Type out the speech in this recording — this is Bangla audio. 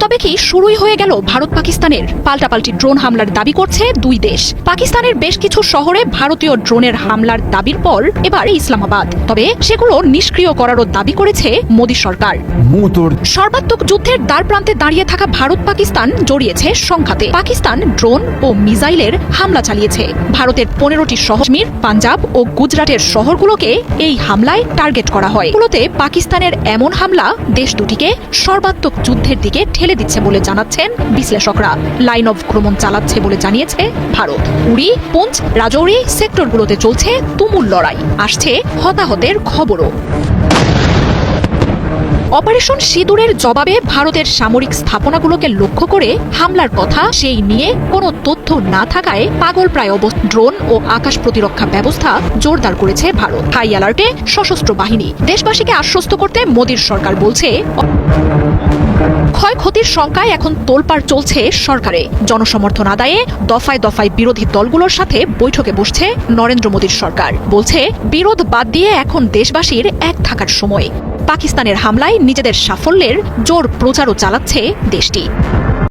তবে কি শুরুই হয়ে গেল ভারত পাকিস্তানের পাল্টাপাল্টি ড্রোন হামলার দাবি করছে দুই দেশ। পাকিস্তানের বেশ কিছু শহরে ভারতীয় ড্রোনের হামলার দাবির পর এবার ইসলামাবাদ, তবে সেগুলো নিষ্ক্রিয় করারও দাবি করেছে মোদী সরকার। সর্বাত্মক যুদ্ধের দ্বারপ্রান্তে দাঁড়িয়ে থাকা ভারত পাকিস্তান জড়িয়েছে সংঘাতে। পাকিস্তান ড্রোন ও মিসাইলের হামলা চালিয়েছে। ভারতের 15টি শহর, কাশ্মীর, পাঞ্জাব ও গুজরাটের শহরগুলোকে এই হামলায় টার্গেট করা হয়। মূলতে পাকিস্তানের এমন হামলা দেশ দুটিকে সর্বাত্মক যুদ্ধের দিকে ঠেলে দিচ্ছে বলে জানাচ্ছেন বিশ্লেষকরা। লাইন অফ আক্রমণ চালাচ্ছে বলে জানিয়েছে ভারত। উড়ি, পুঞ্চ, রাজৌরি সেক্টরগুলোতে চলছে তুমুল লড়াই। আসছে হতাহতের খবরও। অপারেশন সিঁদুরের জবাবে ভারতের সামরিক স্থাপনাগুলোকে লক্ষ্য করে হামলার কথা সেই নিয়ে কোনো তথ্য না থাকায় পাগলপ্রায় ড্রোন ও আকাশ প্রতিরক্ষা ব্যবস্থা জোরদার করেছে ভারত। হাই অ্যালার্টে সশস্ত্র বাহিনী। দেশবাসীকে আশ্বস্ত করতে মোদীর সরকার বলছে, ক্ষয়ক্ষতির শঙ্কায় এখন তোলপাড় চলছে সরকারে। জনসমর্থন আদায়ে দফায় দফায় বিরোধী দলগুলোর সাথে বৈঠকে বসছে নরেন্দ্র মোদীর সরকার। বলছে, বিরোধ বাদ দিয়ে এখন দেশবাসীর এক থাকার সময়। পাকিস্তানের হামলায় নিজেদের সাফল্যের জোর প্রচারও চালাচ্ছে দেশটি।